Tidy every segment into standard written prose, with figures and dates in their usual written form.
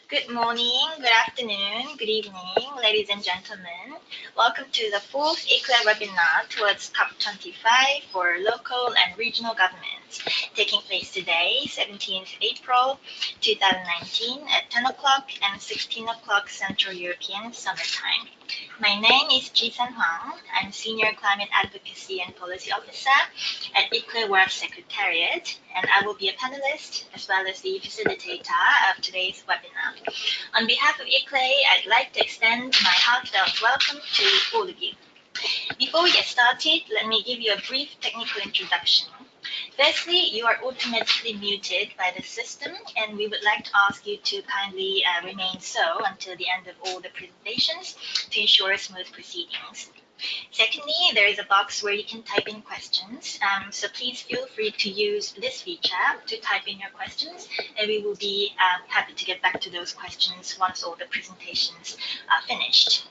Good morning, good afternoon, good evening, ladies and gentlemen. Welcome to the fourth ICLEI webinar towards COP25 for local and regional governments, taking place today, 17th April 2019 at 10 o'clock and 16 o'clock Central European Summer Time. My name is Ji-San Huang. I'm Senior Climate Advocacy and Policy Officer at ICLEI World Secretariat, and I will be a panelist as well as the facilitator of today's webinar. On behalf of ICLEI, I'd like to extend my heartfelt welcome to all of you. Before we get started, let me give you a brief technical introduction. Firstly, you are automatically muted by the system, and we would like to ask you to kindly remain so until the end of all the presentations to ensure smooth proceedings. Secondly, there is a box where you can type in questions, so please feel free to use this feature to type in your questions, and we will be happy to get back to those questions once all the presentations are finished.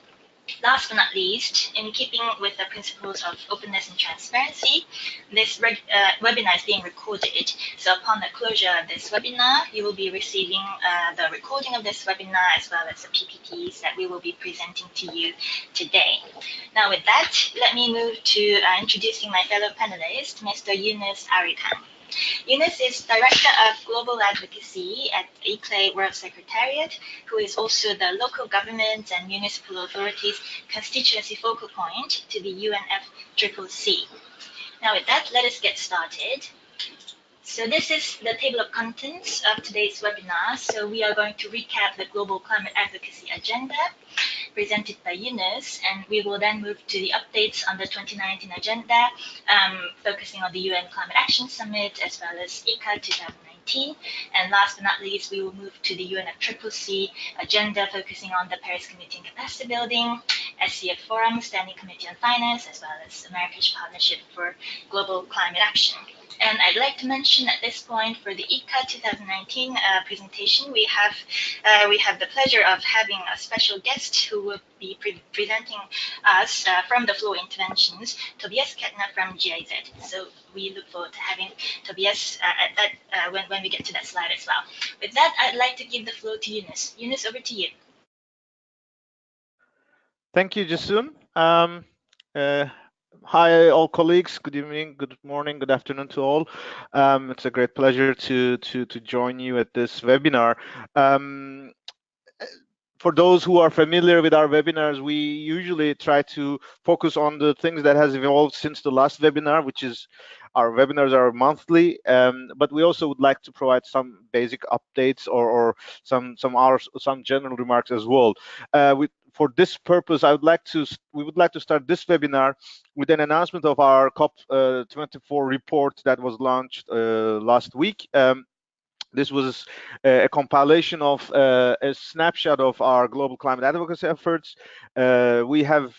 Last but not least, in keeping with the principles of openness and transparency, this webinar is being recorded. So upon the closure of this webinar, you will be receiving the recording of this webinar as well as the PPTs that we will be presenting to you today. Now with that, let me move to introducing my fellow panelist, Mr. Yunus Arikan. Yunus is Director of Global Advocacy at ICLEI World Secretariat, who is also the local government and municipal authorities constituency focal point to the UNFCCC. Now with that, let us get started. So this is the table of contents of today's webinar. So we are going to recap the global climate advocacy agenda presented by Yunus, and we will then move to the updates on the 2019 agenda, focusing on the UN Climate Action Summit as well as ICA 2019. And last but not least, we will move to the UNFCCC agenda, focusing on the Paris Committee on Capacity Building, SCF Forum, Standing Committee on Finance, as well as Marrakesh Partnership for Global Climate Action. And I'd like to mention at this point for the ICA 2019 presentation, we have the pleasure of having a special guest who will be presenting us from the floor interventions, Tobias Kettner from GIZ. So we look forward to having Tobias when we get to that slide as well. With that, I'd like to give the floor to Yunus. Yunus, over to you. Thank you, Jasun. Hi, all colleagues. Good evening, good morning, good afternoon to all. It's a great pleasure to join you at this webinar. For those who are familiar with our webinars, we usually try to focus on the things that has evolved since the last webinar, which is our webinars are monthly, but we also would like to provide some basic updates or some general remarks as well. For this purpose, we would like to start this webinar with an announcement of our COP24 report that was launched last week. This was a compilation of a snapshot of our global climate advocacy efforts. We have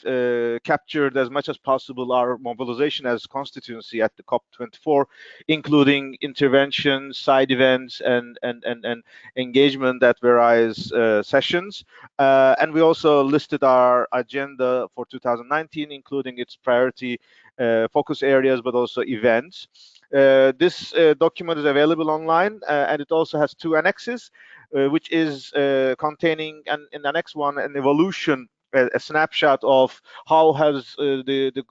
captured as much as possible our mobilization as constituency at the COP24, including interventions, side events, and engagement at various sessions. And we also listed our agenda for 2019, including its priority focus areas, but also events. This document is available online, and it also has two annexes, which is containing in Annex 1 an evolution, a snapshot of how has the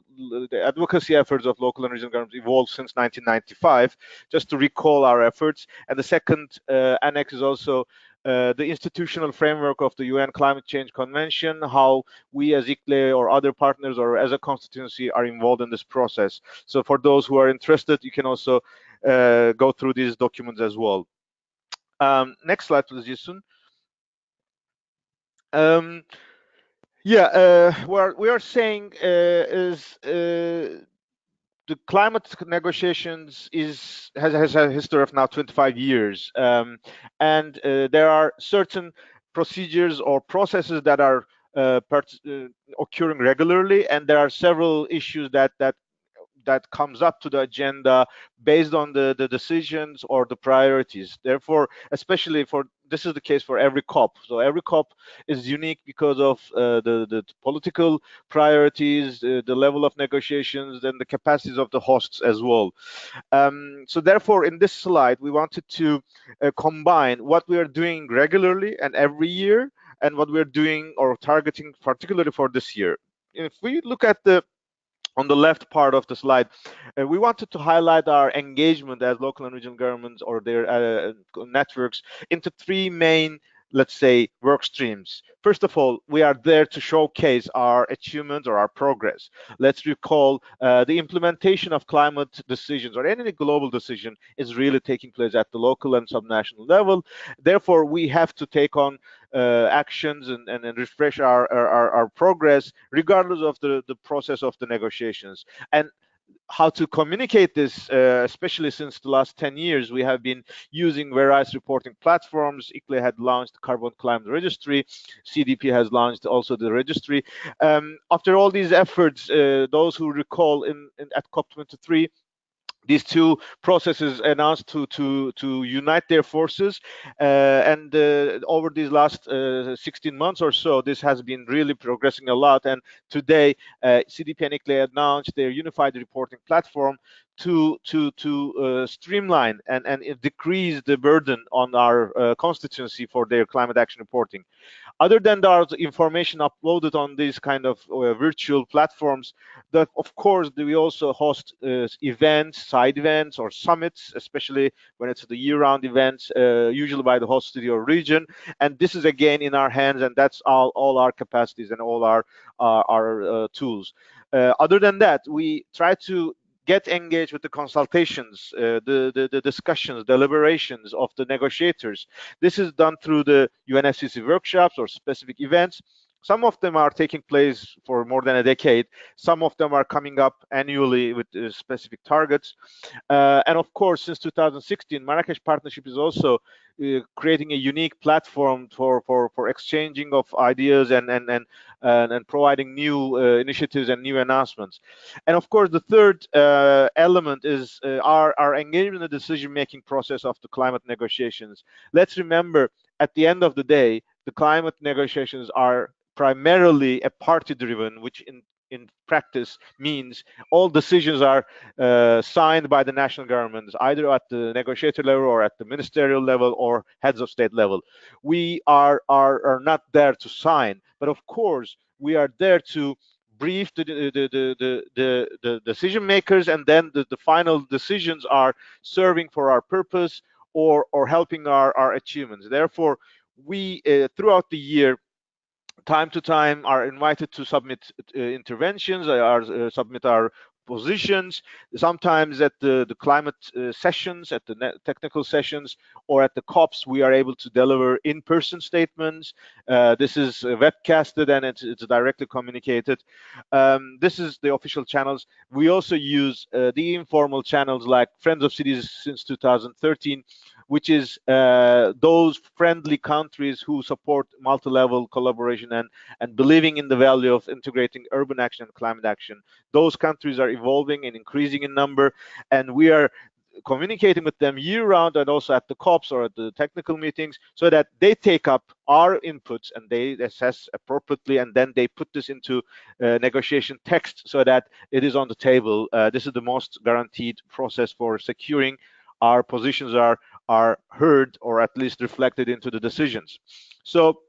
advocacy efforts of local and regional governments evolved since 1995, just to recall our efforts. And the second annex is also the institutional framework of the UN Climate Change Convention, how we as ICLEI or other partners or as a constituency are involved in this process. So for those who are interested, you can also go through these documents as well. Next slide, please, Jason. What we are saying is the climate negotiations has a history of now 25 years, and there are certain procedures or processes that are occurring regularly, and there are several issues that comes up to the agenda based on the decisions or the priorities. Therefore, especially for this is the case for every COP. So every COP is unique because of the political priorities, the level of negotiations, and the capacities of the hosts as well. So therefore, in this slide, we wanted to combine what we are doing regularly and every year, and what we're doing or targeting particularly for this year. If we look at the on the left part of the slide, we wanted to highlight our engagement as local and regional governments or their networks into three main, let's say, work streams. First of all, we are there to showcase our achievements or our progress. Let's recall the implementation of climate decisions or any global decision is really taking place at the local and subnational level. Therefore, we have to take on actions and refresh our progress regardless of the process of the negotiations. And how to communicate this, especially since the last 10 years, we have been using various reporting platforms. ICLEI had launched the Carbon Climate Registry. CDP has launched also the registry. After all these efforts, those who recall at COP23, these two processes announced to unite their forces, and over these last 16 months or so, this has been really progressing a lot. And today, CDP and ICLEI announced their unified reporting platform to streamline and decrease the burden on our constituency for their climate action reporting. Other than the information uploaded on these kind of virtual platforms, that of course we also host events, side events or summits, especially when it's the year-round events, usually by the host city or region. And this is again in our hands, and that's all our capacities and all our tools. Other than that, we try to get engaged with the consultations, the discussions, deliberations of the negotiators. This is done through the UNFCCC workshops or specific events. Some of them are taking place for more than a decade. Some of them are coming up annually with specific targets. And of course, since 2016, Marrakesh Partnership is also creating a unique platform for exchanging of ideas and providing new initiatives and new announcements. And of course, the third element is our engagement in the decision-making process of the climate negotiations. Let's remember, at the end of the day, the climate negotiations are primarily a party-driven, which in practice means all decisions are signed by the national governments, either at the negotiator level or at the ministerial level or heads of state level. We are not there to sign, but of course we are there to brief the decision makers, and then the final decisions are serving for our purpose or helping our achievements. Therefore, we throughout the year, time to time, are invited to submit interventions, submit our positions, sometimes at the climate sessions, at the technical sessions, or at the COPs, we are able to deliver in-person statements. This is webcasted and it's directly communicated. This is the official channels. We also use the informal channels like Friends of Cities since 2013, which is those friendly countries who support multi-level collaboration and believing in the value of integrating urban action and climate action. Those countries are evolving and increasing in number, and we are communicating with them year-round and also at the COPs or at the technical meetings, so that they take up our inputs and they assess appropriately, and then they put this into negotiation text so that it is on the table. This is the most guaranteed process for securing our positions are heard or at least reflected into the decisions. So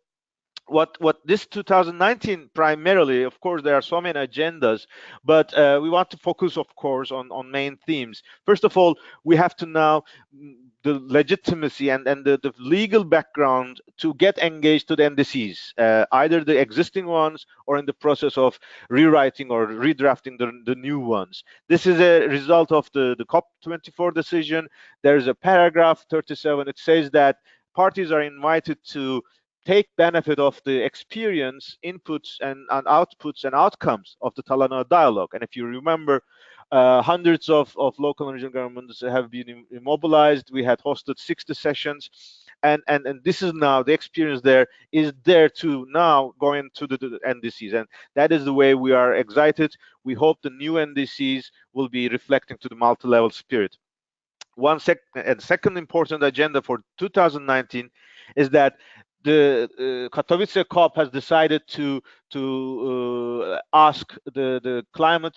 what this 2019 primarily, of course, there are so many agendas, but we want to focus, of course, on main themes. First of all, we have to now the legitimacy and the legal background to get engaged to the NDCs, either the existing ones or in the process of rewriting or redrafting the new ones. This is a result of the COP24 decision. There is a paragraph 37. It says that parties are invited to take benefit of the experience, inputs, and outputs and outcomes of the Talanoa dialogue. And if you remember, hundreds of local and regional governments have been immobilized. We had hosted 60 sessions, and this is now the experience there is there to now go into the NDCs, and that is the way we are excited. We hope the new NDCs will be reflecting to the multi-level spirit. Second important agenda for 2019 is that the Katowice COP has decided to ask the climate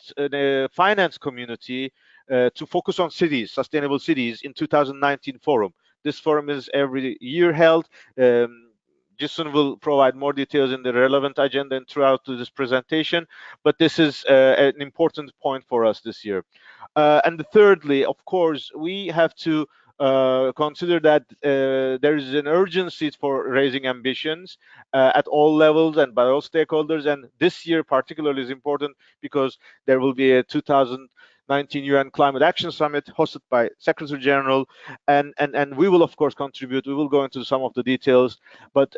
finance community to focus on cities, sustainable cities, in 2019 forum. This forum is every year held. Jisun will provide more details in the relevant agenda and throughout this presentation, but this is an important point for us this year. And thirdly, of course, we have to consider that there is an urgency for raising ambitions at all levels and by all stakeholders. And this year particularly is important because there will be a 2019 UN Climate Action Summit hosted by Secretary General, and we will of course contribute. We will go into some of the details, but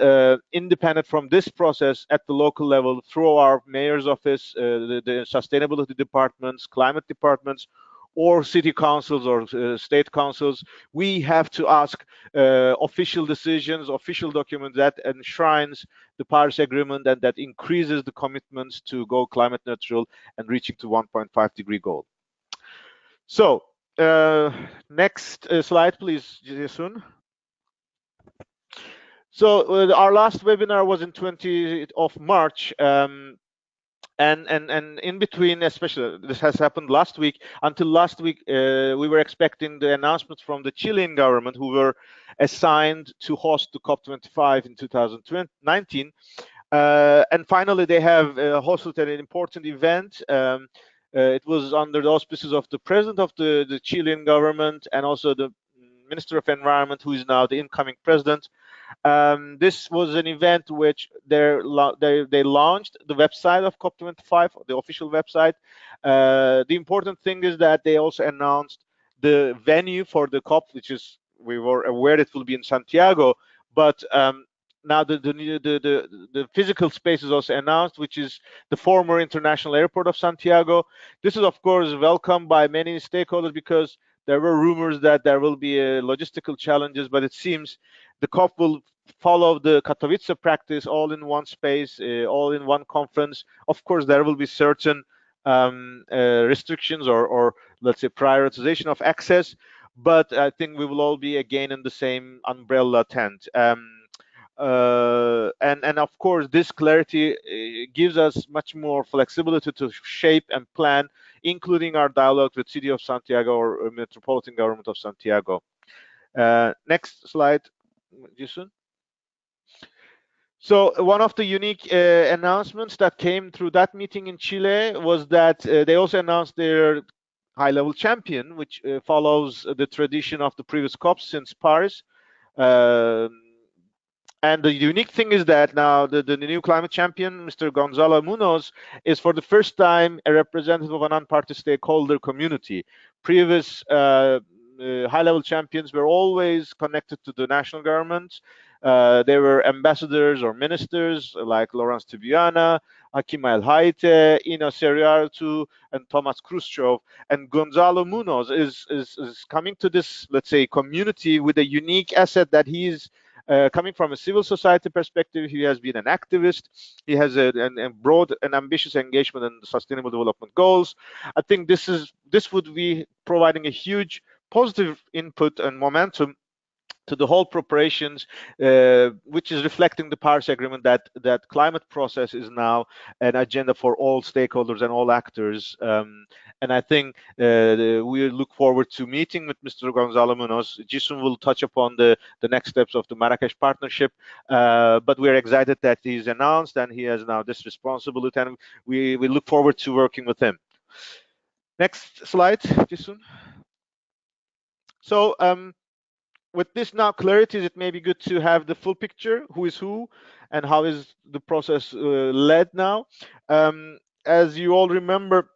independent from this process at the local level, through our mayor's office, the sustainability departments, climate departments, or city councils or state councils, we have to ask official decisions, official documents that enshrines the Paris Agreement and that increases the commitments to go climate neutral and reaching to 1.5-degree goal. So next slide, please, Jason. So our last webinar was in 20th of March. And in between, especially this has happened last week, until last week we were expecting the announcements from the Chilean government, who were assigned to host the COP25 in 2019, and finally they have hosted an important event. It was under the auspices of the president of the Chilean government and also the Minister of Environment, who is now the incoming president. This was an event which they launched the website of COP25, the official website. The important thing is that they also announced the venue for the COP, which is, we were aware it will be in Santiago, but now the physical space is also announced, which is the former International Airport of Santiago. This is of course welcomed by many stakeholders because there were rumors that there will be logistical challenges, but it seems the COP will follow the Katowice practice, all in one space, all in one conference. Of course, there will be certain restrictions or let's say prioritization of access, but I think we will all be again in the same umbrella tent. And of course, this clarity gives us much more flexibility to shape and plan, including our dialogue with City of Santiago or Metropolitan Government of Santiago. Next slide, Jason. So one of the unique announcements that came through that meeting in Chile was that they also announced their high-level champion, which follows the tradition of the previous COPs since Paris. And the unique thing is that now the new climate champion, Mr. Gonzalo Munoz, is for the first time a representative of a non-party stakeholder community. Previous high-level champions were always connected to the national government. They were ambassadors or ministers like Laurence Tibiana, Hakim El Haite, Ina Seriartu, and Thomas Khrushchev. And Gonzalo Munoz is coming to this, let's say, community with a unique asset that he's coming from a civil society perspective. He has been an activist. He has a broad and ambitious engagement in sustainable development goals. I think this would be providing a huge positive input and momentum to the whole preparations, which is reflecting the Paris Agreement that climate process is now an agenda for all stakeholders and all actors. And I think we look forward to meeting with Mr. Gonzalo Munoz. Jisun will touch upon the next steps of the Marrakesh partnership, but we're excited that he's announced and he has now this responsibility, and we look forward to working with him. Next slide, Jisun. So with this now clarity, it may be good to have the full picture, who is who and how is the process led now. As you all remember,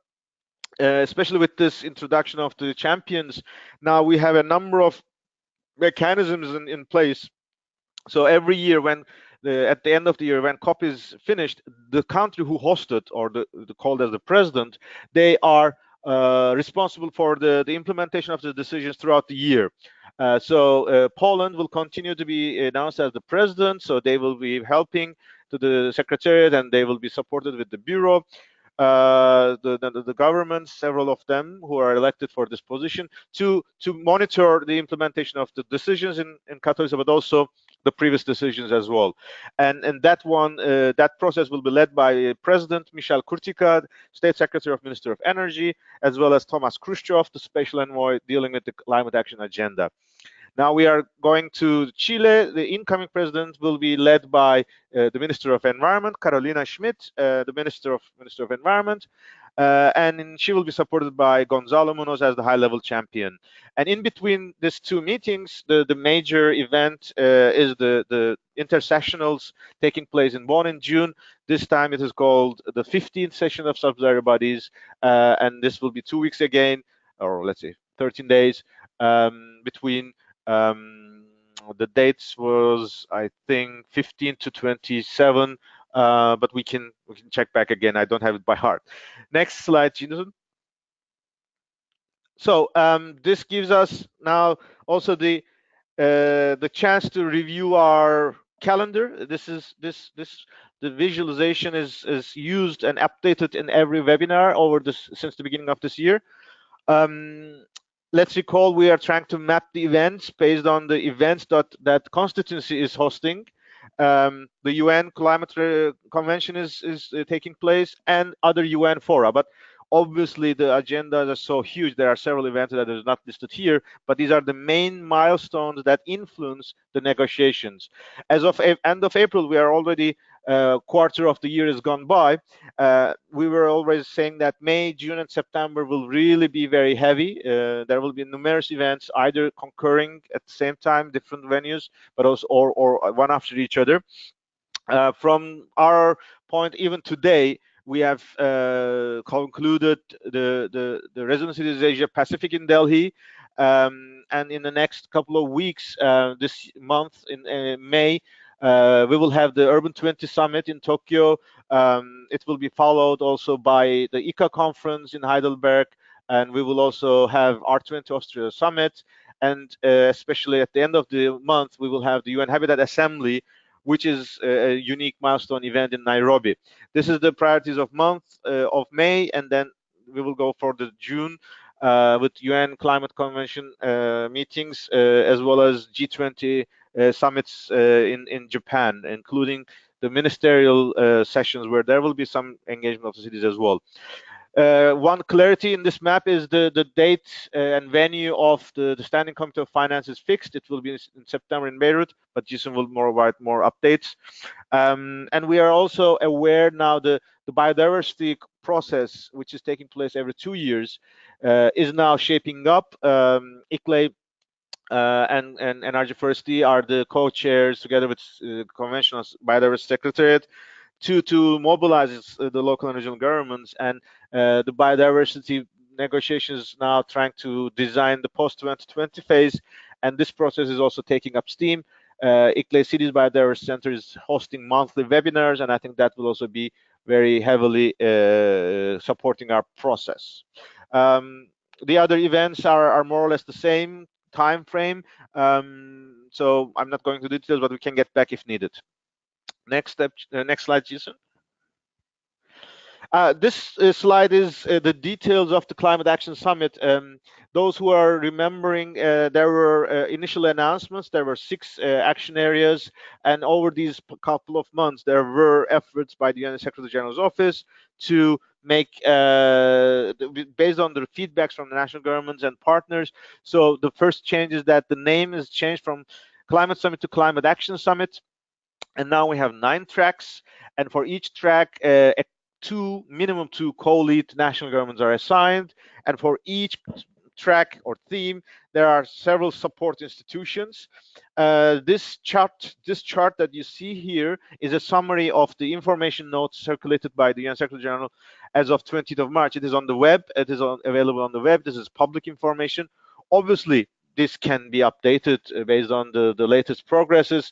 especially with this introduction of the champions, now we have a number of mechanisms in place. So every year when at the end of the year, when COP is finished, the country who hosted, or the called as the president, they are responsible for the implementation of the decisions throughout the year. So Poland will continue to be announced as the president, so they will be helping to the secretariat and they will be supported with the bureau. The government, several of them who are elected for this position, to monitor the implementation of the decisions in Katowice, but also the previous decisions as well. And that one, that process will be led by President Michel Kurtika, State Secretary of Minister of Energy, as well as Thomas Khrushchev, the special envoy dealing with the climate action agenda. Now we are going to Chile. The incoming president will be led by the Minister of Environment, Carolina Schmidt, the Minister of Environment, and she will be supported by Gonzalo Munoz as the high-level champion. And in between these two meetings, the major event is the intersessionals taking place in Bonn in June. This time it is called the 15th session of subsidiary bodies, and this will be 2 weeks again, or let's say 13 days between. The dates was, I think, 15 to 27, but we can check back again. I don't have it by heart. Next slide, Jinsun. So this gives us now also the chance to review our calendar. The visualization is used and updated in every webinar since the beginning of this year. Let's recall we are trying to map the events based on the events that constituency is hosting. The UN Climate Convention is taking place, and other UN fora. But obviously the agendas are so huge. There are several events that are not listed here, but these are the main milestones that influence the negotiations. As of end of April, we are already quarter of the year has gone by. We were always saying that May, June, and September will really be very heavy. There will be numerous events either concurring at the same time, different venues, but also or one after each other. From our point, even today, we have concluded the residencies Asia Pacific in Delhi, and in the next couple of weeks, this month in May, we will have the Urban 20 Summit in Tokyo. It will be followed also by the ICA conference in Heidelberg, and we will also have R20 Austria Summit, and especially at the end of the month, we will have the UN Habitat Assembly, which is a unique milestone event in Nairobi. This is the priorities of month of May, and then we will go for the June with UN Climate Convention meetings, as well as G20 summits in Japan, including the ministerial sessions where there will be some engagement of the cities as well. One clarity in this map is the date and venue of the Standing Committee of Finance is fixed. It will be in September in Beirut, but Jason will provide more updates. And we are also aware now the biodiversity process, which is taking place every 2 years, is now shaping up. ICLEI and NRG4SD are the co-chairs together with Conventional Biodiversity Secretariat to mobilize the local and regional governments, and the biodiversity negotiations now trying to design the post-2020 phase, and this process is also taking up steam. ICLEI Cities Biodiversity Center is hosting monthly webinars, and I think that will also be very heavily supporting our process. The other events are more or less the same time frame, so I'm not going to details, but we can get back if needed. Next slide, Jason. This slide is the details of the Climate Action Summit. Those who are remembering, there were initial announcements. There were 6 action areas, and over these couple of months, there were efforts by the UN Secretary General's office to make, based on the feedbacks from the national governments and partners. So the first change is that the name is changed from Climate Summit to Climate Action Summit. And now we have 9 tracks, and for each track, minimum two co-lead national governments are assigned, and for each track or theme, there are several support institutions. This chart that you see here is a summary of the information notes circulated by the UN Secretary General as of 20th of March. It is on the web. It is available on the web. This is public information. Obviously, this can be updated based on the latest progresses.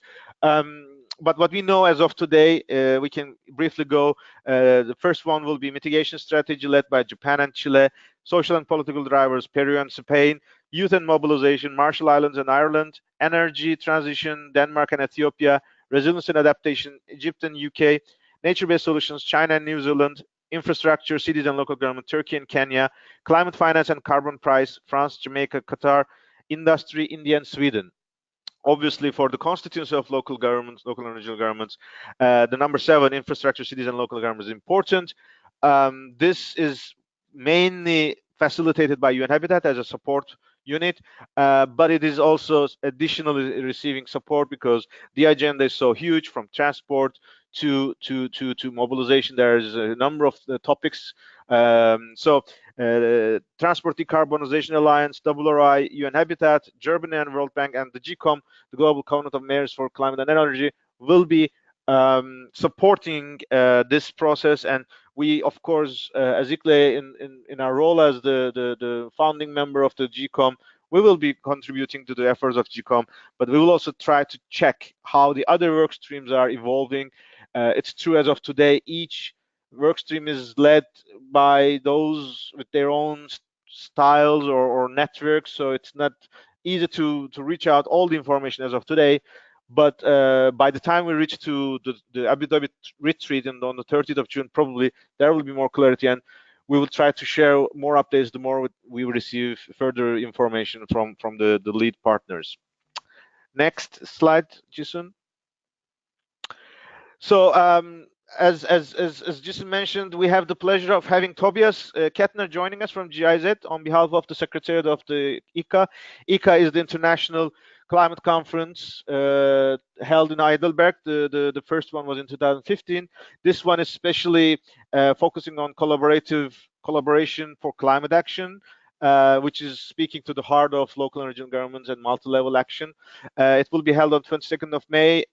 But what we know as of today, we can briefly go. The first one will be mitigation strategy led by Japan and Chile, social and political drivers, Peru and Spain, youth and mobilization, Marshall Islands and Ireland, energy transition, Denmark and Ethiopia, resilience and adaptation, Egypt and UK, nature-based solutions, China and New Zealand, infrastructure, cities and local government, Turkey and Kenya, climate finance and carbon price, France, Jamaica, Qatar, industry, India and Sweden. obviously for the constituency of local governments, local and regional governments, the number 7, infrastructure, cities and local governments, is important. This is mainly facilitated by UN Habitat as a support unit, but it is also additionally receiving support because the agenda is so huge, from transport to mobilization. There's a number of topics. Transport Decarbonization Alliance, WRI, UN Habitat, Germany and World Bank, and the GCOM, the Global Covenant of Mayors for Climate and Energy, will be supporting this process. And we, of course, as ICLEI, in our role as the founding member of the GCOM, we will be contributing to the efforts of GCOM, but we will also try to check how the other work streams are evolving. It's true, as of today, each work stream is led by those with their own styles or networks, so it's not easy to reach out all the information as of today. But by the time we reach to the Abu Dhabi retreat and on the 30th of June, probably there will be more clarity, and we will try to share more updates the more we receive further information from the lead partners. Next slide, Jason. So as Jason mentioned, we have the pleasure of having Tobias Kettner joining us from GIZ on behalf of the Secretariat of the ICA. ICA is the International Climate Conference held in Heidelberg. The first one was in 2015. This one is especially focusing on collaboration for climate action, which is speaking to the heart of local and regional governments and multi-level action. It will be held on 22nd of May,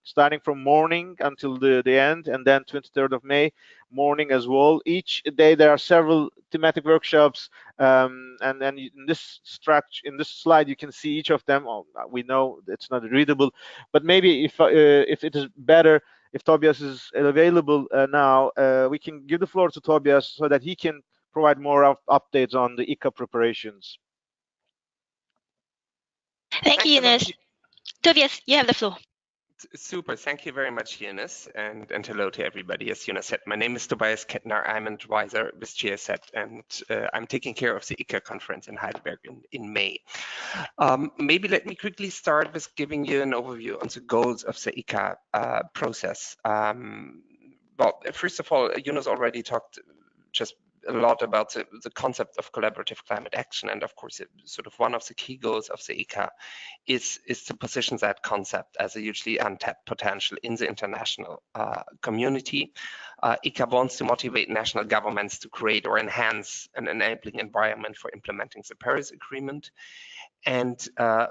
starting from morning until the end, and then 23rd of May morning as well. Each day there are several thematic workshops, and then in this structure, in this slide, you can see each of them. We know it's not readable, but maybe if it is better, if Tobias is available now, we can give the floor to Tobias so that he can provide more updates on the ICA preparations. Thank you, Yunus. Tobias, you have the floor. Super, thank you very much, Yunus, and hello to everybody. As Yunus said, my name is Tobias Kettner. I'm an advisor with GIZ, and I'm taking care of the ICA conference in Heidelberg in May. Maybe let me quickly start with giving you an overview on the goals of the ICA process. Well, first of all, Yunus already talked just a lot about the concept of collaborative climate action, and of course, sort of one of the key goals of the ICA is to position that concept as a hugely untapped potential in the international community. ICA wants to motivate national governments to create or enhance an enabling environment for implementing the Paris Agreement. And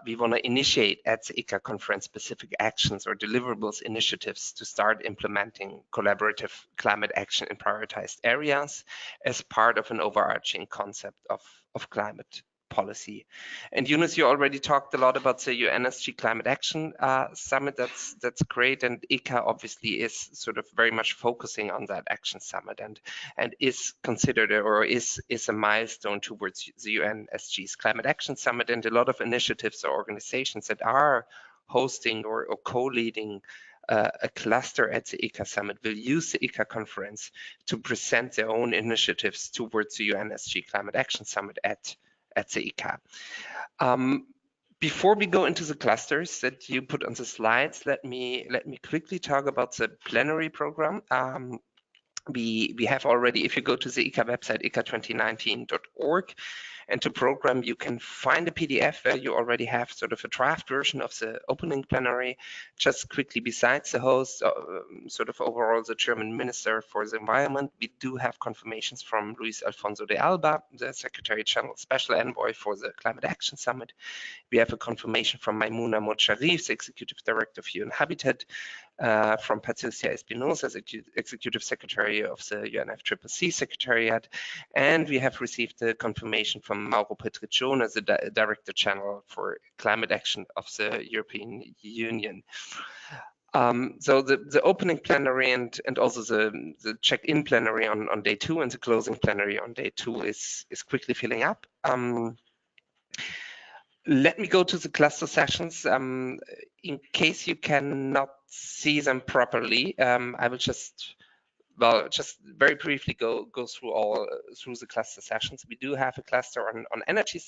we want to initiate at the ICA conference specific actions or deliverables initiatives to start implementing collaborative climate action in prioritized areas as part of an overarching concept of climate policy. And Yunus, you already talked a lot about the UNSG Climate Action Summit. That's great, and ICA obviously is sort of very much focusing on that action summit and is considered or is a milestone towards the UNSG's Climate Action Summit, and a lot of initiatives or organizations that are hosting or co-leading a cluster at the ICA Summit will use the ICA conference to present their own initiatives towards the UNSG Climate Action Summit at the ICA. Before we go into the clusters that you put on the slides, let me quickly talk about the plenary program. We have already, if you go to the ICA website, ica2019.org, and to program, you can find a PDF where you already have sort of a draft version of the opening plenary. Just quickly, besides the host, sort of overall the German Minister for the Environment, we do have confirmations from Luis Alfonso de Alba, the Secretary General Special Envoy for the Climate Action Summit. We have a confirmation from Maimouna Moudsharif, the Executive Director of UN Habitat, from Patricia Espinosa, Executive Secretary of the UNFCCC Secretariat, and we have received a confirmation from Mauro Petriccione as the Director General for Climate Action of the European Union. So the opening plenary and also the check-in plenary on day 2 and the closing plenary on day 2 is quickly filling up. Let me go to the cluster sessions. In case you cannot see them properly, I will just well, just very briefly go through the cluster sessions. We do have a cluster on energy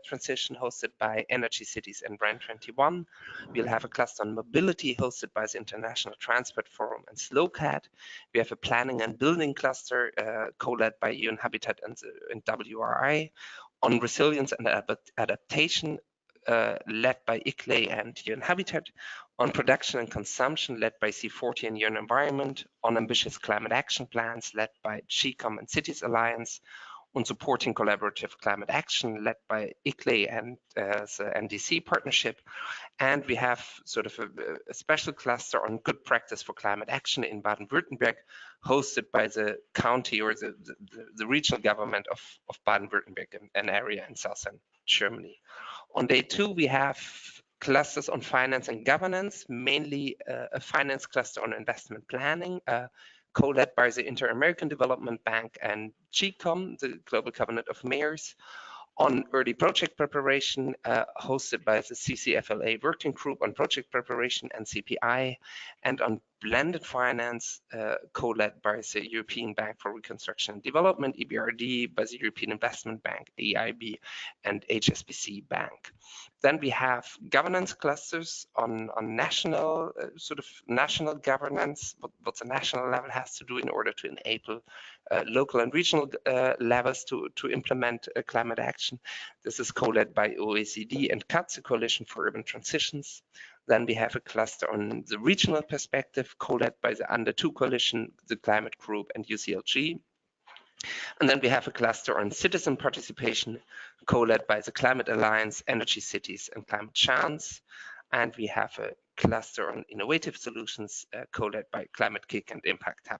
transition hosted by Energy Cities and Brand 21. We'll have a cluster on mobility hosted by the International Transport Forum and SLOCAT. We have a planning and building cluster co-led by UN Habitat and WRI. On resilience and adaptation, led by ICLEI and UN Habitat, on production and consumption, led by C40 and UN Environment, on ambitious climate action plans, led by GCOM and Cities Alliance, on supporting collaborative climate action, led by ICLEI and the NDC partnership. And we have sort of a special cluster on good practice for climate action in Baden-Württemberg, hosted by the county or the regional government of Baden-Württemberg, an area in southern Germany. On day 2, we have clusters on finance and governance, mainly a finance cluster on investment planning, co-led by the Inter-American Development Bank and GCOM, the Global Covenant of Mayors. On early project preparation, hosted by the CCFLA Working Group on Project Preparation and CPI, and on blended finance, co-led by the European Bank for Reconstruction and Development, EBRD, by the European Investment Bank, EIB, and HSBC Bank. Then we have governance clusters on national, sort of national governance, what the national level has to do in order to enable local and regional levels to implement climate action. This is co-led by OECD and CATS, the Coalition for Urban Transitions. Then we have a cluster on the regional perspective, co-led by the Under 2 Coalition, the Climate Group, and UCLG. And then we have a cluster on citizen participation, co-led by the Climate Alliance, Energy Cities, and Climate Chance. And we have a cluster on innovative solutions, co-led by Climate Kick and Impact Hub.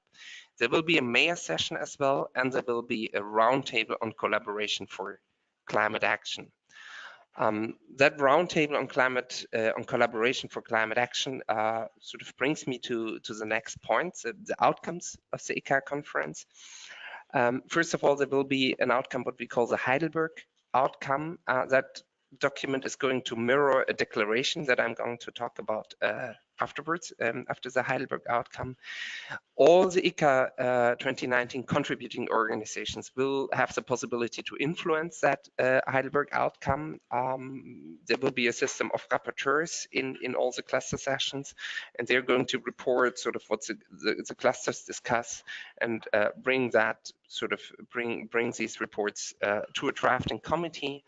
There will be a mayor session as well, and there will be a roundtable on collaboration for climate action. That roundtable on collaboration for climate action sort of brings me to the next point, the outcomes of the ICA conference. First of all, there will be an outcome, what we call the Heidelberg outcome. That document is going to mirror a declaration that I'm going to talk about afterwards, after the Heidelberg outcome. All the ICA 2019 contributing organizations will have the possibility to influence that Heidelberg outcome. There will be a system of rapporteurs in all the cluster sessions, and they're going to report sort of what the clusters discuss and bring these reports to a drafting committee,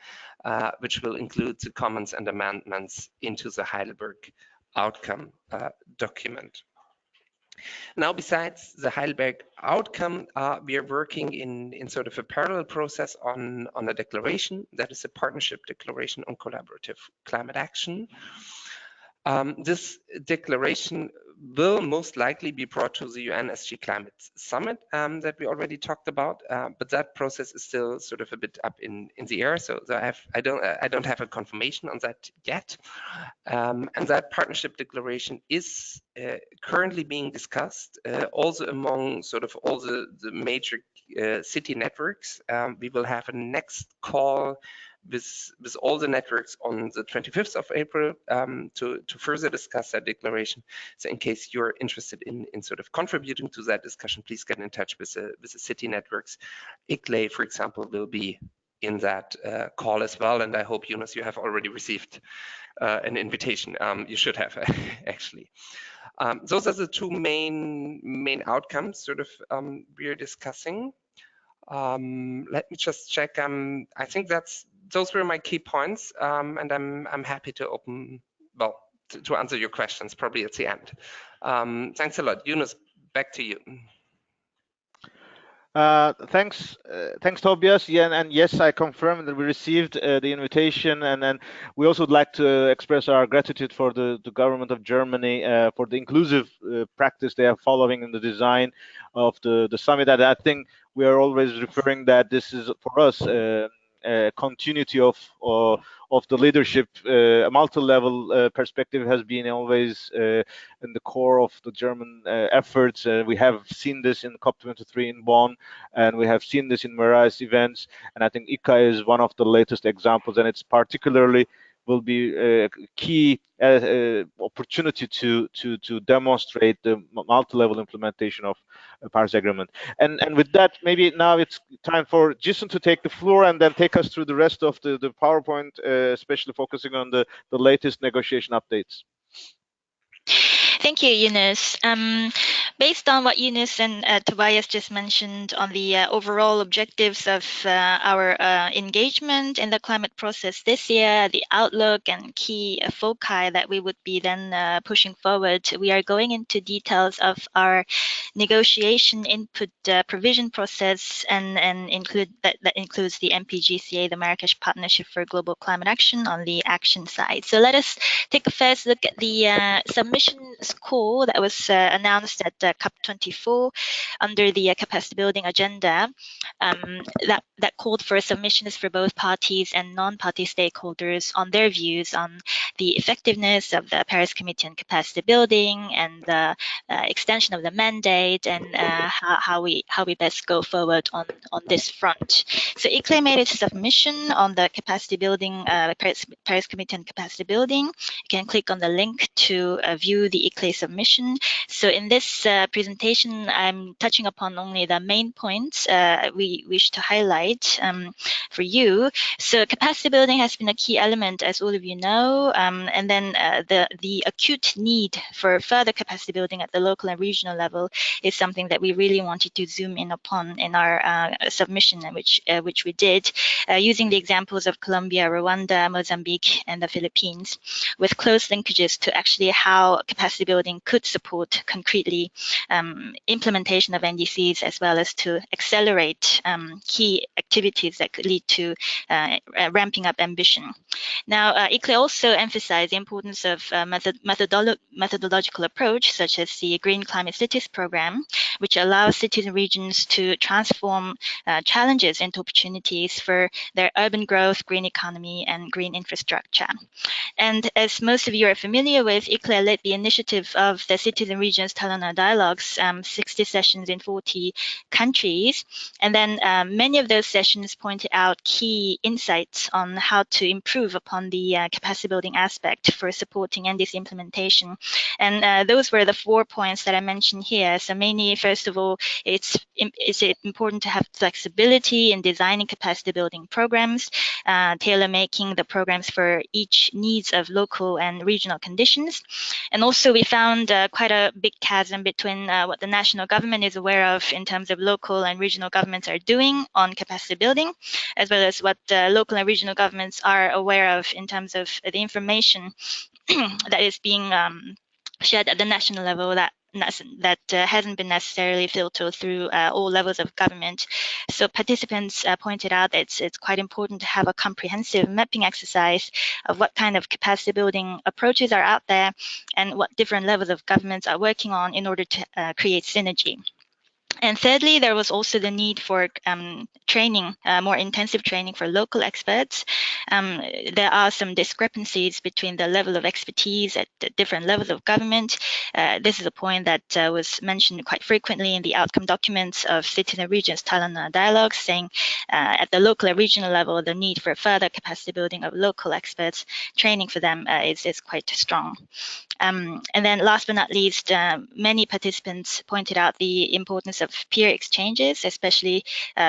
which will include the comments and amendments into the Heidelberg outcome document. Now, besides the Heidelberg outcome, we are working in sort of a parallel process on a declaration that is a partnership declaration on collaborative climate action. This declaration will most likely be brought to the UN SG Climate Summit that we already talked about, but that process is still sort of a bit up in the air. So I don't have a confirmation on that yet. And that partnership declaration is currently being discussed also among sort of all the major city networks. We will have a next call with all the networks on the 25th of April to further discuss that declaration. So in case you're interested in sort of contributing to that discussion, please get in touch with the city networks. ICLEI, for example, will be in that call as well. And I hope, Yunus, you have already received an invitation. You should have, actually. Those are the two main outcomes sort of we're discussing. Let me just check. I think those were my key points, and I'm happy to open, well, to answer your questions probably at the end. Thanks a lot. Yunus, back to you. Thanks, Tobias. Yeah, and yes, I confirm that we received the invitation, and then we also would like to express our gratitude for the government of Germany for the inclusive practice they are following in the design of the summit. And I think we are always referring that this is for us continuity of the leadership. A multi-level perspective has been always in the core of the German efforts. We have seen this in COP23 in Bonn, and we have seen this in various events. And I think ICA is one of the latest examples, and it's particularly will be a key opportunity to demonstrate the multi-level implementation of Paris Agreement. And with that, maybe now it's time for Jason to take the floor and then take us through the rest of the PowerPoint, especially focusing on the latest negotiation updates. Thank you, Yunus. Based on what Yunus and Tobias just mentioned on the overall objectives of our engagement in the climate process this year, the outlook and key foci that we would be then pushing forward, we are going into details of our negotiation input provision process, and that includes the MPGCA, the Marrakesh Partnership for Global Climate Action, on the action side. So let us take a first look at the submissions call that was announced at COP24 under the capacity building agenda. That called for submissions for both parties and non-party stakeholders on their views on the effectiveness of the Paris Committee on Capacity Building and the extension of the mandate, and how we best go forward on this front. So ICLEI made its submission on the capacity building, Paris Committee on Capacity Building. You can click on the link to view the ICLEI submission. So in this presentation, I'm touching upon only the main points we wish to highlight for you. So capacity building has been a key element, as all of you know, and then the acute need for further capacity building at the local and regional level is something that we really wanted to zoom in upon in our submission, which we did, using the examples of Colombia, Rwanda, Mozambique, and the Philippines, with close linkages to actually how capacity building could support concretely implementation of NDCs, as well as to accelerate key activities that could lead to ramping up ambition. Now, ICLEI also emphasized the importance of methodological approach, such as the Green Climate Cities program, which allows cities and regions to transform challenges into opportunities for their urban growth, green economy, and green infrastructure. And as most of you are familiar with, ICLEI led the initiative of the Cities and Regions Talana Dialogues, 60 sessions in 40 countries. And then many of those sessions pointed out key insights on how to improve upon the capacity building aspect for supporting NDC implementation. And those were the 4 points that I mentioned here. So mainly, first of all, it's important to have flexibility in designing capacity building programs, tailor-making the programs for each needs of local and regional conditions. And also we found quite a big chasm between what the national government is aware of in terms of local and regional governments are doing on capacity building, as well as what local and regional governments are aware of in terms of the information that is being shared at the national level that hasn't been necessarily filtered through all levels of government. So participants pointed out that it's quite important to have a comprehensive mapping exercise of what kind of capacity building approaches are out there and what different levels of governments are working on in order to create synergy. And thirdly, there was also the need for training, more intensive training for local experts. There are some discrepancies between the level of expertise at the different levels of government. This is a point that was mentioned quite frequently in the outcome documents of Cities and Regions Talana Dialogues, saying at the local and regional level, the need for further capacity building of local experts, training for them is quite strong. And then last but not least, many participants pointed out the importance of peer exchanges, especially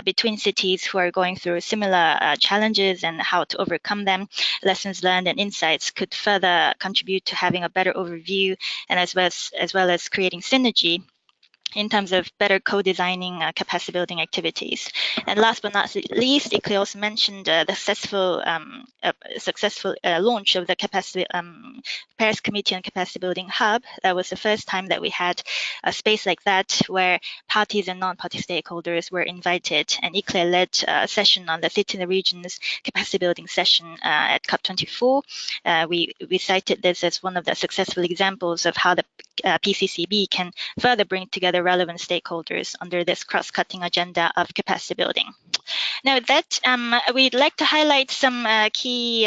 between cities who are going through similar challenges and how to overcome them. Lessons learned and insights could further contribute to having a better overview, and as well as creating synergy in terms of better co-designing capacity building activities. And last but not least, ICLEI also mentioned the successful launch of the Paris Committee on Capacity Building Hub. That was the first time that we had a space like that where parties and non-party stakeholders were invited, and ICLEI led a session on the City and the Regions capacity building session at COP24. We cited this as one of the successful examples of how the PCCB can further bring together relevant stakeholders under this cross-cutting agenda of capacity building. Now, with that, we'd like to highlight some key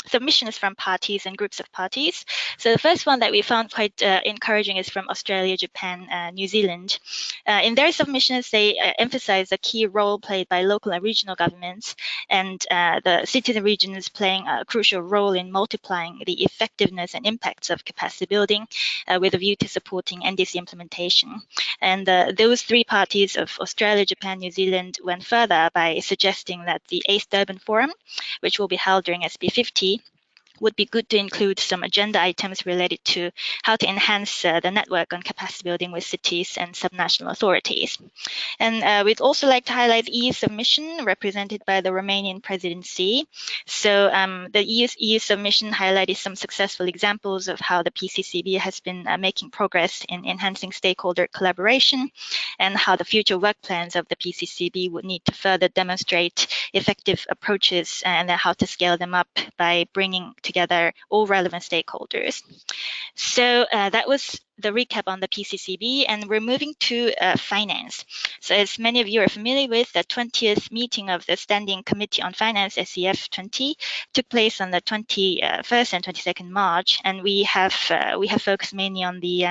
submissions from parties and groups of parties. So the first one that we found quite encouraging is from Australia, Japan, New Zealand. In their submissions, they emphasize the key role played by local and regional governments, and the cities and regions playing a crucial role in multiplying the effectiveness and impacts of capacity building with a view to supporting NDC implementation. And those three parties of Australia, Japan, New Zealand went further by suggesting that the 8th Durban Forum, which will be held during SB50, would be good to include some agenda items related to how to enhance the network on capacity building with cities and subnational authorities. And we'd also like to highlight the EU submission represented by the Romanian presidency. So the EU submission highlighted some successful examples of how the PCCB has been making progress in enhancing stakeholder collaboration, and how the future work plans of the PCCB would need to further demonstrate effective approaches and how to scale them up by bringing together all relevant stakeholders. So that was the recap on the PCCB, and we're moving to finance. So as many of you are familiar with, the 20th meeting of the Standing Committee on Finance, SCF20, took place on the 21st and 22nd March, and we have focused mainly on the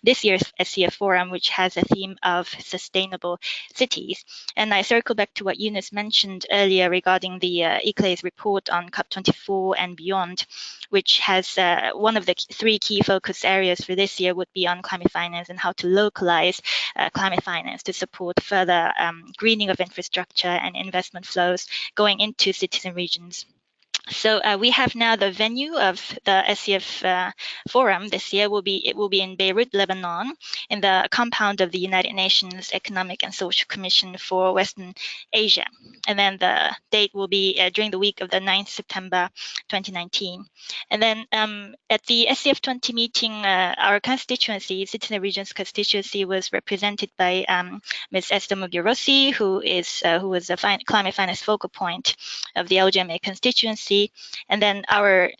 this year's SCF Forum, which has a theme of sustainable cities. And I circle back to what Eunice mentioned earlier regarding the ICLEI's report on COP24 and beyond, which has one of the three key focus areas for this year would be on climate finance and how to localize climate finance to support further greening of infrastructure and investment flows going into cities and regions. So we have now the venue of the SCF Forum this year. It will be in Beirut, Lebanon, in the compound of the United Nations Economic and Social Commission for Western Asia. And then the date will be during the week of the 9th September 2019. And then at the SCF20 meeting, our constituency, Citizen Regions constituency, was represented by Ms. Esther Mugirosi, who was a climate finance focal point of the LGMA constituency. And then our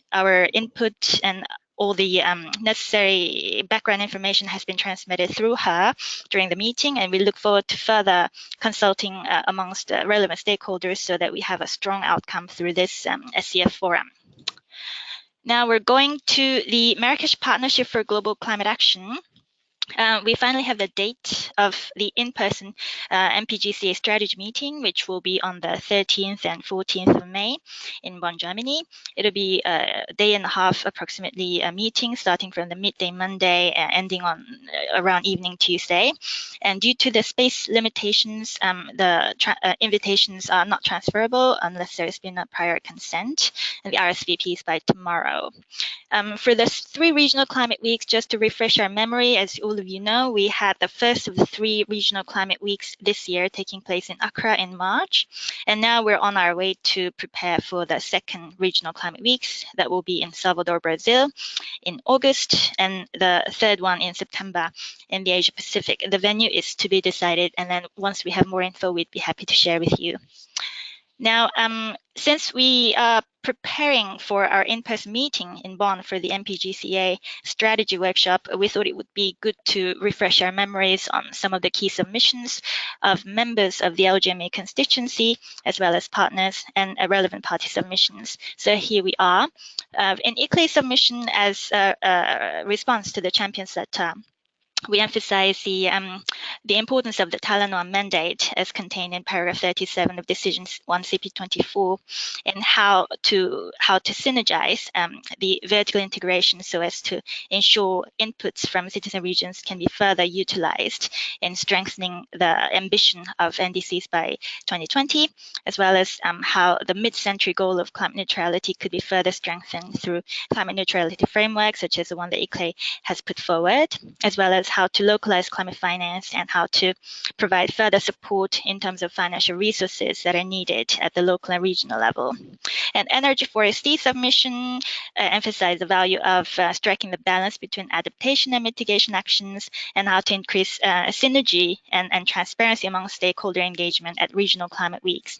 input and all the necessary background information has been transmitted through her during the meeting, and we look forward to further consulting amongst relevant stakeholders so that we have a strong outcome through this SCF Forum. Now we're going to the Marrakesh Partnership for Global Climate Action. We finally have the date of the in-person MPGCA strategy meeting, which will be on the 13th and 14th of May in Bonn, Germany. It'll be a day and a half, approximately, a meeting starting from the midday Monday and ending on around evening Tuesday. And due to the space limitations, the invitations are not transferable unless there's been a prior consent, and the RSVP is by tomorrow. For the 3 regional climate weeks, just to refresh our memory, as all of you know, we had the first of the 3 regional climate weeks this year taking place in Accra in March. And now we're on our way to prepare for the 2nd regional climate weeks that will be in Salvador, Brazil in August, and the 3rd one in September in the Asia Pacific. The venue is to be decided, and then once we have more info, we'd be happy to share with you. Now, since we are preparing for our in-person meeting in Bonn for the MPGCA strategy workshop, we thought it would be good to refresh our memories on some of the key submissions of members of the LGMA constituency, as well as partners and relevant party submissions. So here we are. In ICLEI submission as a response to the Champions Letter, we emphasize the importance of the Talanoa mandate as contained in paragraph 37 of Decision 1 CP24, and how to synergize the vertical integration so as to ensure inputs from citizen regions can be further utilized in strengthening the ambition of NDCs by 2020, as well as how the mid-century goal of climate neutrality could be further strengthened through climate neutrality frameworks such as the one that ICLEI has put forward, as well as how to localize climate finance and how to provide further support in terms of financial resources that are needed at the local and regional level. And Energy Forestry submission emphasized the value of striking the balance between adaptation and mitigation actions, and how to increase synergy and transparency among stakeholder engagement at regional climate weeks.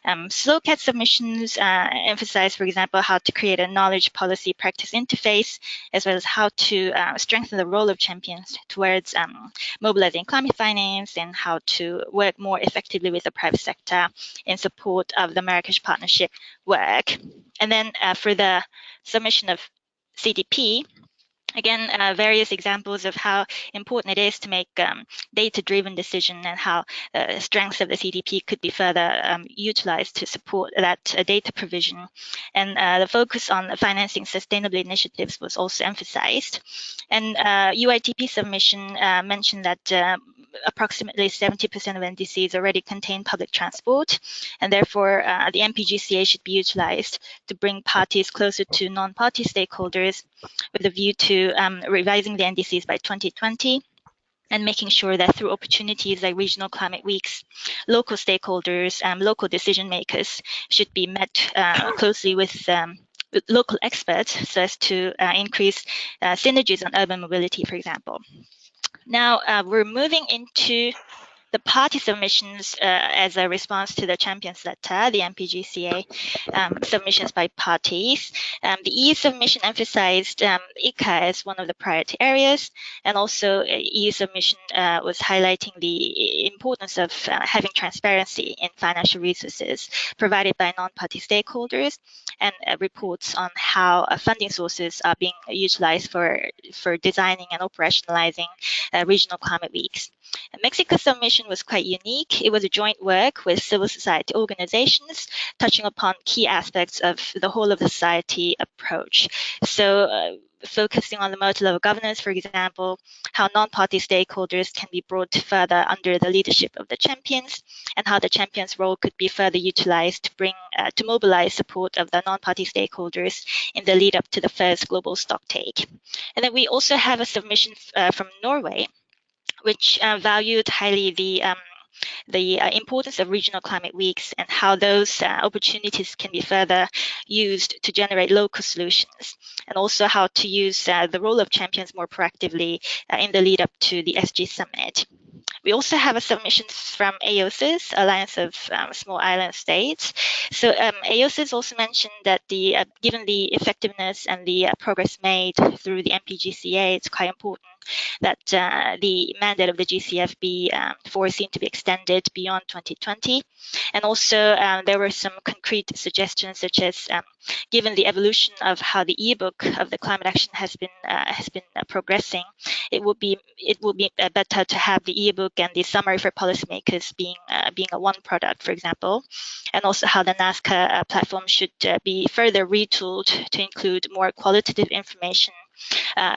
SLOCAT submissions emphasize, for example, how to create a knowledge policy practice interface, as well as how to strengthen the role of champions towards mobilizing climate finance, and how to work more effectively with the private sector in support of the Marrakesh Partnership work. And then for the submission of CDP, again, various examples of how important it is to make data-driven decision and how strengths of the CDP could be further utilized to support that data provision. And the focus on financing sustainable initiatives was also emphasized. And UITP submission mentioned that approximately 70% of NDCs already contain public transport, and therefore the MPGCA should be utilized to bring parties closer to non-party stakeholders with a view to revising the NDCs by 2020 and making sure that through opportunities like regional climate weeks, local stakeholders, local decision makers should be met closely with local experts so as to increase synergies on urban mobility, for example. Now we're moving into the party submissions as a response to the Champions Letter, the MPGCA submissions by parties. The EU submission emphasized ICA as one of the priority areas, and also EU submission was highlighting the importance of having transparency in financial resources provided by non-party stakeholders, and reports on how funding sources are being utilized for designing and operationalizing regional climate weeks. Mexico's submission was quite unique. It was a joint work with civil society organizations touching upon key aspects of the whole of the society approach. So focusing on the multi-level governance, for example, how non-party stakeholders can be brought further under the leadership of the champions, and how the champions' role could be further utilized to bring to mobilize support of the non-party stakeholders in the lead up to the first global stocktake. And then we also have a submission from Norway, which valued highly the importance of regional climate weeks and how those opportunities can be further used to generate local solutions, and also how to use the role of champions more proactively in the lead up to the SG Summit. We also have a submission from AOSIS, Alliance of Small Island States. So AOSIS also mentioned that given the effectiveness and the progress made through the MPGCA, it's quite important that the mandate of the GCF be foreseen to be extended beyond 2020. And also there were some concrete suggestions, such as given the evolution of how the e-book of the climate action has been progressing, it will be better to have the e-book and the summary for policymakers being a one product, for example, and also how the NASCA platform should be further retooled to include more qualitative information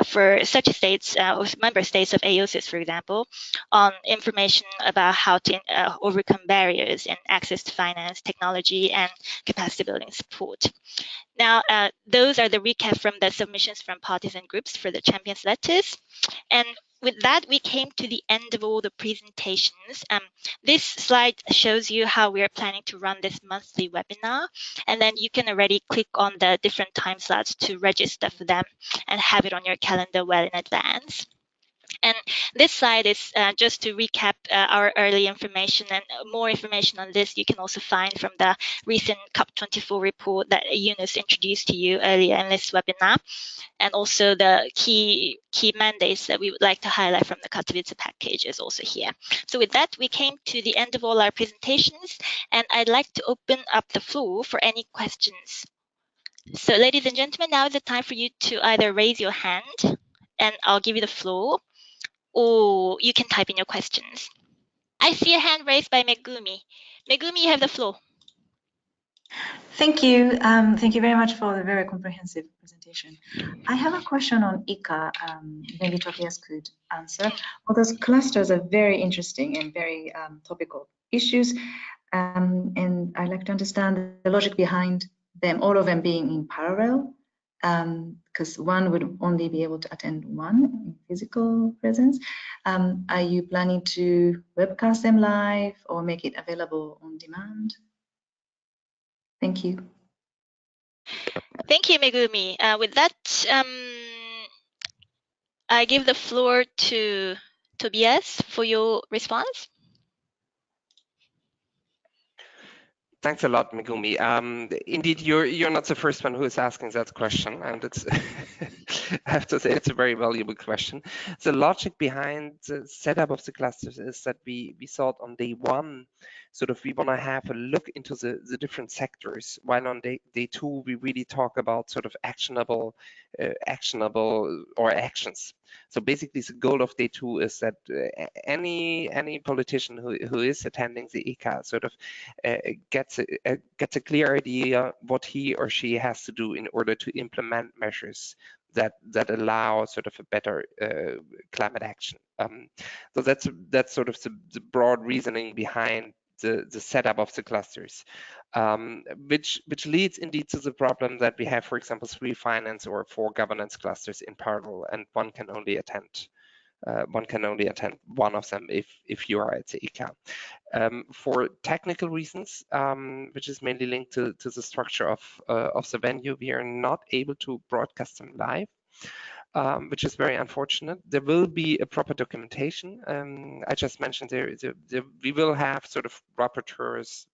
for such states or member states of AOSIS, for example, on information about how to overcome barriers in access to finance, technology, and capacity building support. Now, those are the recap from the submissions from parties and groups for the Champions Letters. And with that, we came to the end of all the presentations. This slide shows you how we are planning to run this monthly webinar. And then you can already click on the different time slots to register for them and have it on your calendar well in advance. And this slide is just to recap our early information, and more information on this you can also find from the recent COP24 report that Eunice introduced to you earlier in this webinar, and also the key mandates that we would like to highlight from the Katowice package is also here. So with that, we came to the end of all our presentations, and I'd like to open up the floor for any questions. So ladies and gentlemen, now is the time for you to either raise your hand and I'll give you the floor, or you can type in your questions. I see a hand raised by Megumi. Megumi, you have the floor. Thank you. Thank you very much for the very comprehensive presentation. I have a question on ICA. Maybe Tobias could answer. Well, those clusters are very interesting and very topical issues. And I'd like to understand the logic behind them, all of them being in parallel, because one would only be able to attend one in physical presence. Are you planning to webcast them live or make it available on demand? Thank you. Thank you, Megumi. With that, I give the floor to Tobias for your response. Thanks a lot, Megumi. Indeed, you're not the first one who is asking that question, and it's I have to say it's a very valuable question. The logic behind the setup of the clusters is that we thought on day one, sort of we want to have a look into the different sectors, while on day two we really talk about sort of actionable or actions. So basically, the goal of day two is that any politician who is attending the ICA sort of gets a clear idea what he or she has to do in order to implement measures that allow sort of a better climate action. So that's sort of the broad reasoning behind the setup of the clusters, which leads indeed to the problem that we have, for example, 3 finance or 4 governance clusters in parallel, and one can only attend one of them if you are at the ICA. For technical reasons, which is mainly linked to the structure of the venue, we are not able to broadcast them live, which is very unfortunate. There will be a proper documentation. I just mentioned we will have sort of rapporteurs,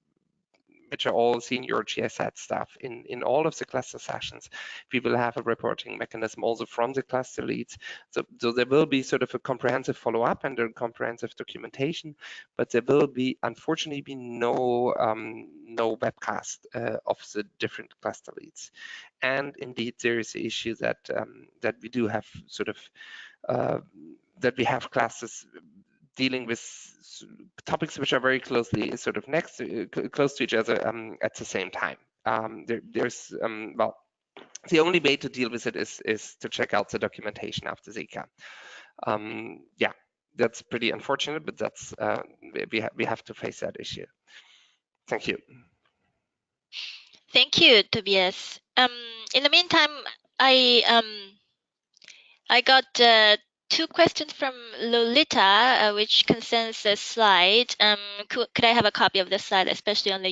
which are all senior GSAT staff in all of the cluster sessions. We will have a reporting mechanism also from the cluster leads. So there will be sort of a comprehensive follow-up and a comprehensive documentation, but there will be, unfortunately, no webcast of the different cluster leads. And indeed, there is the issue that we do have sort of that we have classes dealing with topics which are very closely sort of close to each other at the same time. There's well, the only way to deal with it is to check out the documentation after Zika. Yeah, that's pretty unfortunate, but that's we have to face that issue. Thank you. Thank you, Tobias. In the meantime, I got 2 questions from Lolita, which concerns the slide. Could I have a copy of the slide, especially on the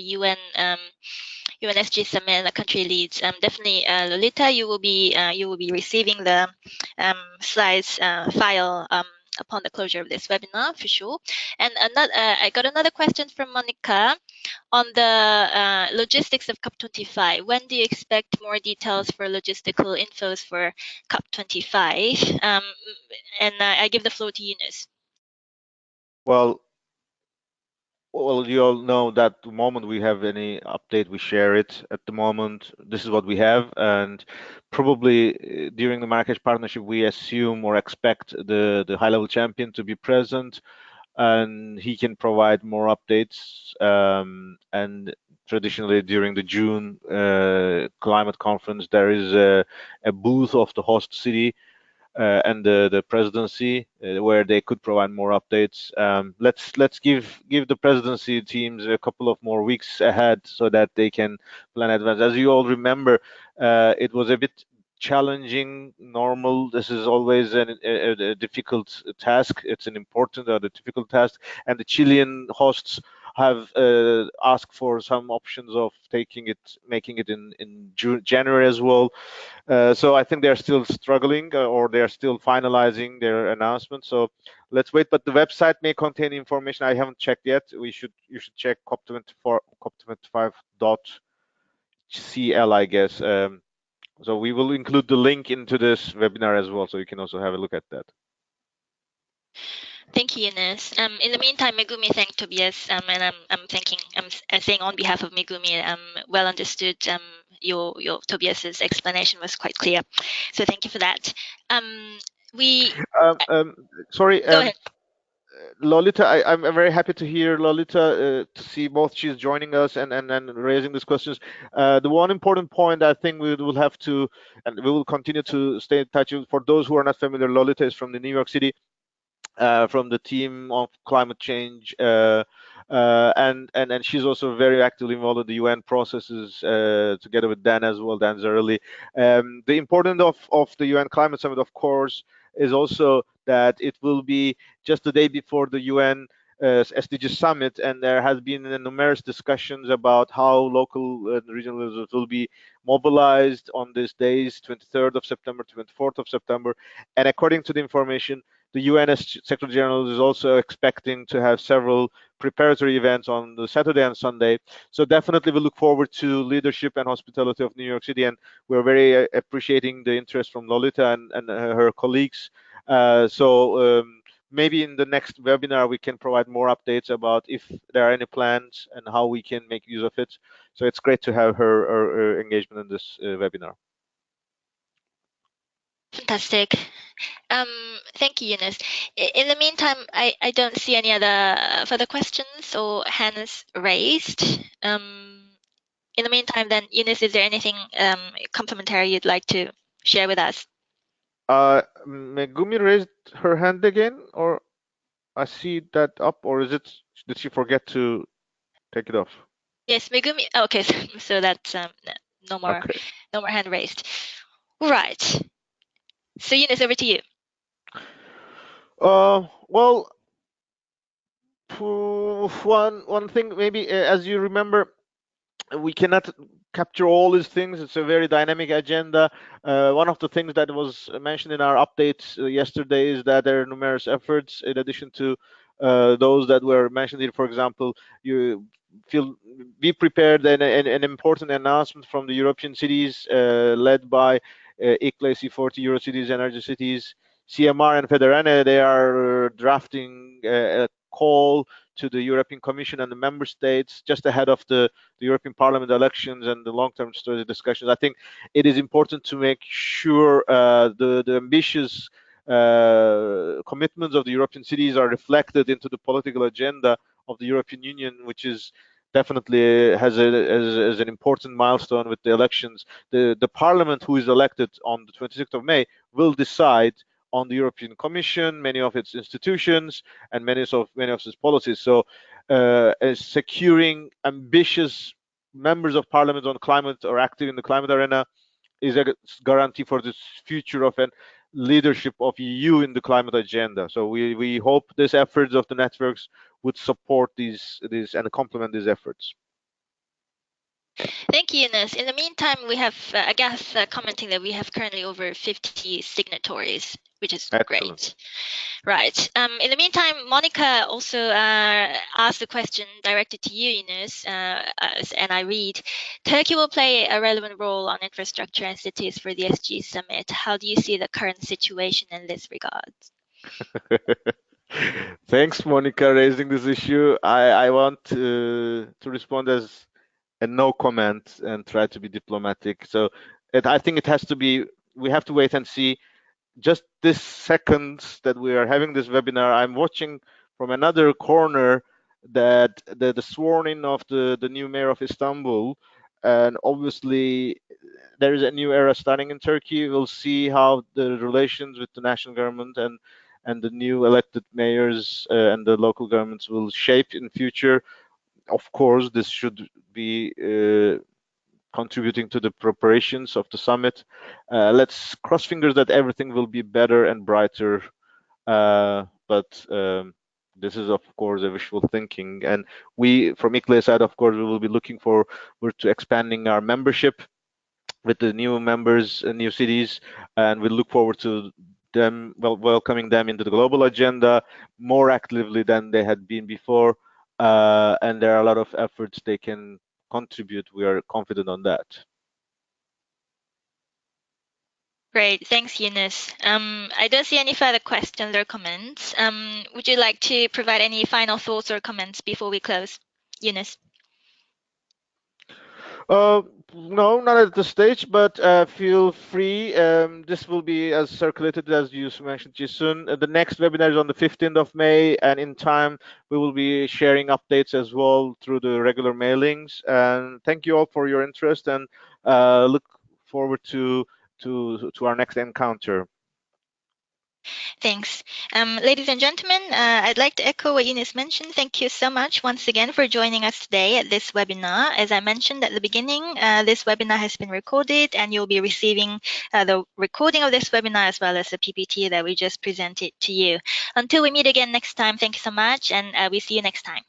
UNSG summit and the country leads? Definitely, Lolita, you will be receiving the slides file upon the closure of this webinar for sure. And I got another question from Monica on the logistics of COP25. When do you expect more details for logistical infos for COP25? And I give the floor to Yunus. Well, you all know that the moment we have any update, we share it. At the moment, this is what we have, and probably during the Marrakesh partnership, we assume or expect the high-level champion to be present, and he can provide more updates. And traditionally, during the June climate conference, there is a booth of the host city and the presidency where they could provide more updates. Let's give the presidency teams a couple of more weeks ahead so that they can plan advance. As you all remember, it was a bit challenging. Normal. This is always a difficult task. It's an important or a difficult task, and the Chilean hosts have asked for some options of making it in January as well. So I think they're still struggling or they're still finalizing their announcement. So let's wait. But the website may contain information I haven't checked yet. You should check COP25.cl, I guess. So we will include the link into this webinar as well, so you can also have a look at that. Thank you, Yunus. In the meantime, Megumi thanked Tobias, and I'm saying on behalf of Megumi, well understood. Your Tobias's explanation was quite clear, so thank you for that. Sorry. Go ahead. Lolita, I'm very happy to hear Lolita, to see both she's joining us and raising these questions. The one important point I think we will have to, and we will continue to stay in touch with. For those who are not familiar, Lolita is from the New York City, from the team of climate change, and she's also very actively involved in the UN processes, together with Dan as well, Dan Zarelli. The importance of the UN Climate Summit, of course, is also that it will be just the day before the UN SDG summit, and there has been numerous discussions about how local and regional leaders will be mobilized on these days, 23rd of September, 24th of September, and according to the information, the UN Secretary General is also expecting to have several preparatory events on the Saturday and Sunday. So definitely we look forward to leadership and hospitality of New York City, and we're very appreciating the interest from Lolita and her colleagues. Maybe in the next webinar we can provide more updates about if there are any plans and how we can make use of it. So it's great to have her engagement in this webinar. Fantastic. Thank you, Eunice. In the meantime, I don't see any other further questions or hands raised. In the meantime, then, Eunice, is there anything complimentary you'd like to share with us? Megumi raised her hand again, or I see that up, or did she forget to take it off? Yes, Megumi. Okay, so that's no more hand raised. Right. So Eunice, over to you. Well, one thing maybe, as you remember, we cannot capture all these things. It's a very dynamic agenda. One of the things that was mentioned in our updates yesterday is that there are numerous efforts in addition to those that were mentioned here. For example, be prepared, an important announcement from the European cities led by ICLEI C40 Euro Cities, Energy Cities, CMR and Federene. They are drafting a call to the European Commission and the member states just ahead of the European Parliament elections and the long-term strategy discussions. I think it is important to make sure the ambitious commitments of the European cities are reflected into the political agenda of the European Union, which is definitely has an important milestone with the elections. The Parliament, who is elected on the 26th of May, will decide on the European Commission, many of its institutions, and many of its policies. So, securing ambitious members of Parliament on climate or active in the climate arena is a guarantee for the future of a leadership of EU in the climate agenda. So we hope these efforts of the networks would support these and complement these efforts. Thank you, Eunice. In the meantime, we have Agath commenting that we have currently over 50 signatories, which is great. Right. In the meantime, Monica also asked a question directed to you, Eunice, and I read, Turkey will play a relevant role on infrastructure and cities for the SG Summit. How do you see the current situation in this regard? Thanks, Monica, raising this issue. I want to respond as a no comment and try to be diplomatic. So I think it has to be, we have to wait and see. Just this second that we are having this webinar, I'm watching from another corner that the sworn in of the new mayor of Istanbul, and obviously there is a new era starting in Turkey. We'll see how the relations with the national government and the new elected mayors and the local governments will shape in future. Of course, this should be contributing to the preparations of the summit. Let's cross fingers that everything will be better and brighter. This is, of course, a wishful thinking. And we, from ICLEI side, of course, we will be looking forward to expanding our membership with the new members and new cities. And we look forward to them, welcoming them into the global agenda more actively than they had been before. And there are a lot of efforts they can contribute. We are confident on that. Great, thanks, Eunice. I don't see any further questions or comments. Would you like to provide any final thoughts or comments before we close, Eunice? No, not at this stage, but feel free. This will be as circulated as you mentioned, Jisun. The next webinar is on the 15th of May, and in time we will be sharing updates as well through the regular mailings. And thank you all for your interest, and look forward to our next encounter. Thanks. Ladies and gentlemen, I'd like to echo what Eunice mentioned. Thank you so much once again for joining us today at this webinar. As I mentioned at the beginning, this webinar has been recorded, and you'll be receiving the recording of this webinar as well as the PPT that we just presented to you. Until we meet again next time, thank you so much, and we see you next time.